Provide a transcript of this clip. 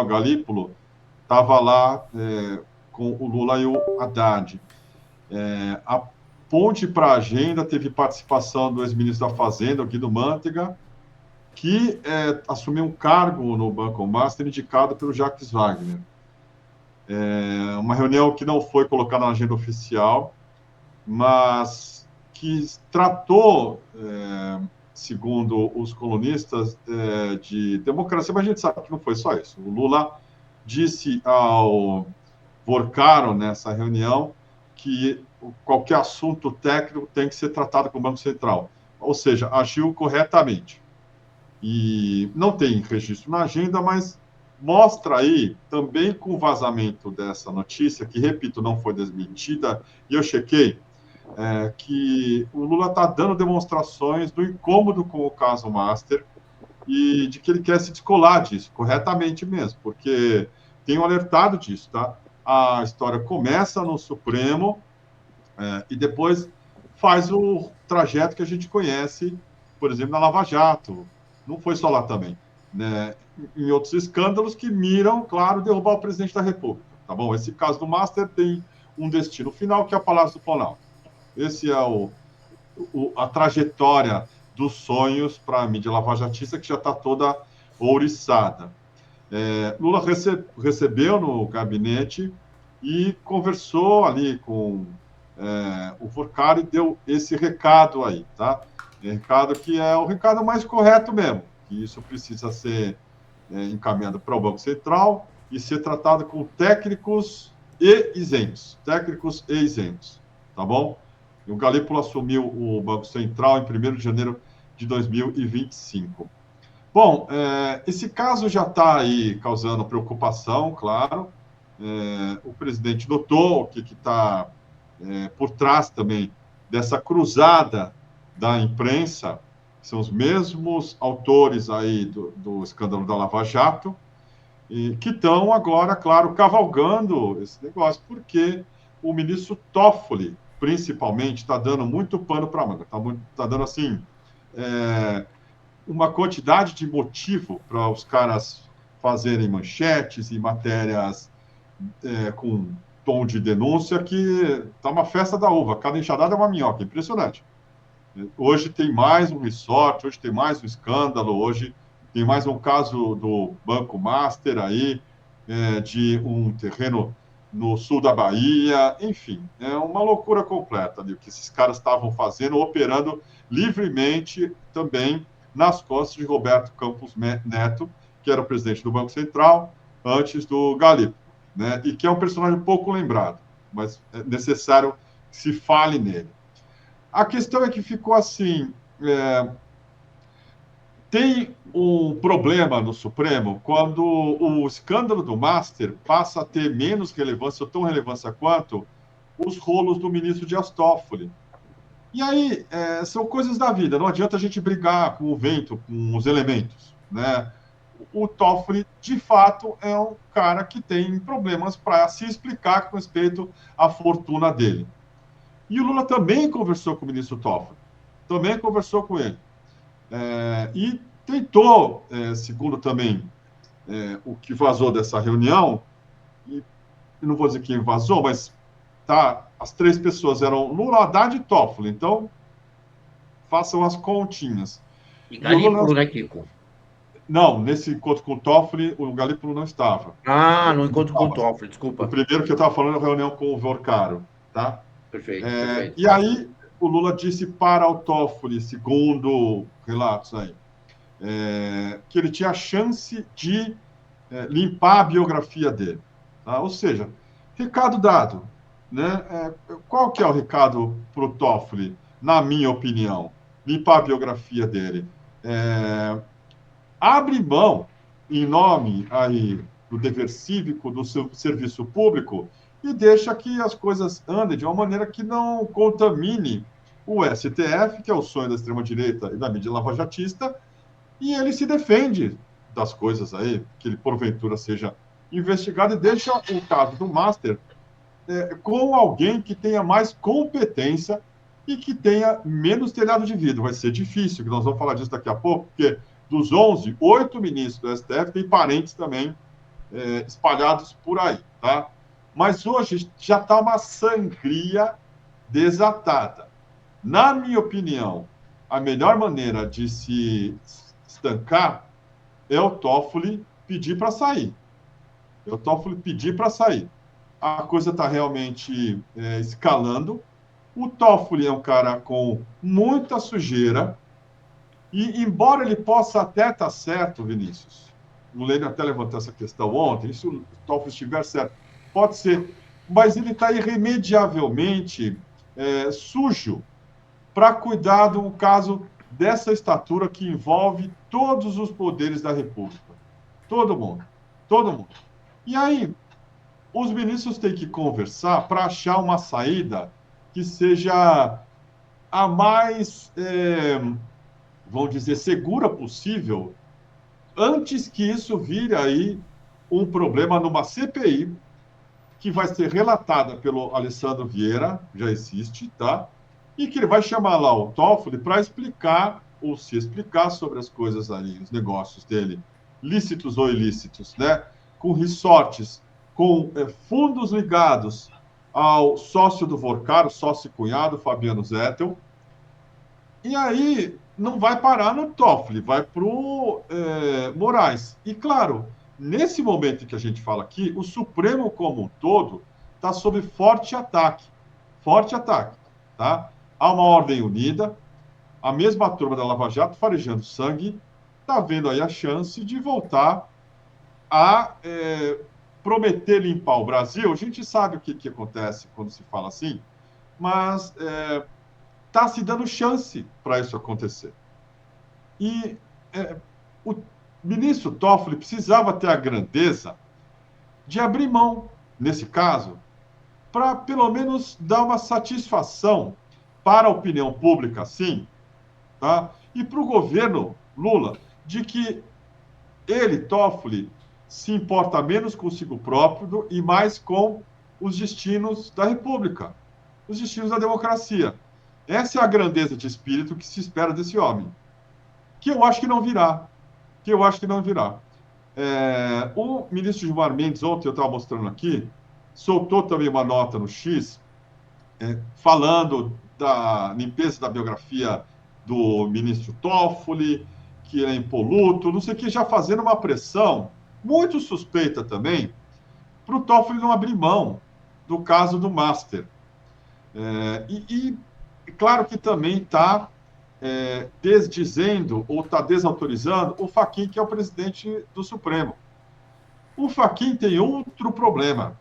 Galípolo estava lá com o Lula e o Haddad. A ponte para a agenda teve participação do ex-ministro da Fazenda, Guido Mantega, que assumiu um cargo no Banco Master indicado pelo Jacques Wagner. Uma reunião que não foi colocada na agenda oficial, mas que tratou, segundo os colunistas, de democracia, mas a gente sabe que não foi só isso. O Lula disse ao Vorcaro, nessa reunião, que qualquer assunto técnico tem que ser tratado com o Banco Central, ou seja, agiu corretamente. E não tem registro na agenda, mas mostra aí, também com o vazamento dessa notícia, que, repito, não foi desmentida, e eu chequei, que o Lula está dando demonstrações do incômodo com o caso Master e de que ele quer se descolar disso, corretamente mesmo, porque tenho alertado disso, tá? A história começa no Supremo e depois faz o trajeto que a gente conhece, por exemplo, na Lava Jato. Não foi só lá também, né? Em outros escândalos que miram, claro, derrubar o presidente da República, tá bom? Esse caso do Master tem um destino final, que é o Palácio do Planalto. Esse é a trajetória dos sonhos para a mídia lavajatista, que já está toda ouriçada. Lula recebeu no gabinete e conversou ali com o Vorcaro e deu esse recado aí, tá? Recado que é o recado mais correto mesmo, que isso precisa ser encaminhado para o Banco Central e ser tratado com técnicos e isentos, tá bom? E o Galípolo assumiu o Banco Central em 1º de janeiro de 2025. Bom, esse caso já está aí causando preocupação, claro. O presidente notou o que está por trás também dessa cruzada da imprensa, que são os mesmos autores aí do escândalo da Lava Jato, e que estão agora, claro, cavalgando esse negócio, porque o ministro Toffoli, principalmente, está dando muito pano para a manga, está dando, assim, uma quantidade de motivo para os caras fazerem manchetes e matérias com tom de denúncia, que está uma festa da uva, cada enxadada é uma minhoca, impressionante. Hoje tem mais um resort, hoje tem mais um escândalo, hoje tem mais um caso do Banco Master aí, de um terreno no sul da Bahia, enfim, é uma loucura completa ali, o que esses caras estavam fazendo, operando livremente também nas costas de Roberto Campos Neto, que era o presidente do Banco Central, antes do Galípolo, né? E que é um personagem pouco lembrado, mas é necessário que se fale nele. A questão é que ficou assim, tem um problema no Supremo quando o escândalo do Master passa a ter menos relevância, ou tão relevância quanto, os rolos do ministro Dias Toffoli. E aí, são coisas da vida, não adianta a gente brigar com o vento, com os elementos, né? O Toffoli, de fato, é um cara que tem problemas para se explicar com respeito à fortuna dele. E o Lula também conversou com o ministro Toffoli, também conversou com ele. E tentou, segundo também o que vazou dessa reunião, e não vou dizer quem vazou, mas as 3 pessoas eram Lula, Haddad e Toffoli, então façam as continhas. E E o Lula, Galípolo, né, Kiko? não, nesse encontro com o Toffoli, o Galípolo não estava. Ah, no encontro com o Toffoli, O desculpa. primeiro que eu estava falando é a reunião com o Vorcaro, tá? Perfeito, perfeito. E aí o Lula disse para o Toffoli, segundo relatos aí, que ele tinha a chance de limpar a biografia dele. Tá? Ou seja, recado dado. Né? Qual que é o recado para o Toffoli, na minha opinião? Limpar a biografia dele. Abre mão, em nome aí do dever cívico, do seu serviço público, e deixa que as coisas andem de uma maneira que não contamine o STF, que é o sonho da extrema-direita e da mídia lavajatista, e ele se defende das coisas aí, que ele porventura seja investigado, e deixa o caso do Master com alguém que tenha mais competência e que tenha menos telhado de vidro. Vai ser difícil, que nós vamos falar disso daqui a pouco, porque dos 11, 8 ministros do STF têm parentes também espalhados por aí, tá? Mas hoje já está uma sangria desatada. Na minha opinião, a melhor maneira de se estancar é o Toffoli pedir para sair. É o Toffoli pedir para sair. A coisa está realmente escalando. O Toffoli é um cara com muita sujeira e, embora ele possa até estar certo, Vinícius, o Lênin até levantou essa questão ontem, se o Toffoli estiver certo, pode ser, mas ele está irremediavelmente sujo para cuidar do caso dessa estatura que envolve todos os poderes da República. Todo mundo. Todo mundo. E aí, os ministros têm que conversar para achar uma saída que seja a mais, vamos dizer, segura possível, antes que isso vire aí um problema numa CPI, que vai ser relatada pelo Alessandro Vieira, já existe, tá? E que ele vai chamar lá o Toffoli para explicar, ou se explicar sobre as coisas aí, os negócios dele, lícitos ou ilícitos, né? Com resorts, com fundos ligados ao sócio do Vorcar, o sócio cunhado, Fabiano Zettel. E aí não vai parar no Toffoli, vai para o Moraes. E, claro, nesse momento que a gente fala aqui, o Supremo como um todo está sob forte ataque. Forte ataque, tá? Há uma ordem unida, a mesma turma da Lava Jato farejando sangue, está vendo aí a chance de voltar a prometer limpar o Brasil. A gente sabe o que acontece quando se fala assim, mas está se dando chance para isso acontecer. E o ministro Toffoli precisava ter a grandeza de abrir mão, nesse caso, para pelo menos dar uma satisfação para a opinião pública, sim, tá? E para o governo Lula, de que ele, Toffoli, se importa menos consigo próprio e mais com os destinos da República, os destinos da democracia. Essa é a grandeza de espírito que se espera desse homem, que eu acho que não virá, o ministro Gilmar Mendes, ontem eu estava mostrando aqui, soltou também uma nota no X, falando da limpeza da biografia do ministro Toffoli, que ele é impoluto, não sei o que, já fazendo uma pressão muito suspeita também, para o Toffoli não abrir mão do caso do Master. Claro que também está desdizendo ou está desautorizando o Fachin, que é o presidente do Supremo. O Fachin tem outro problema.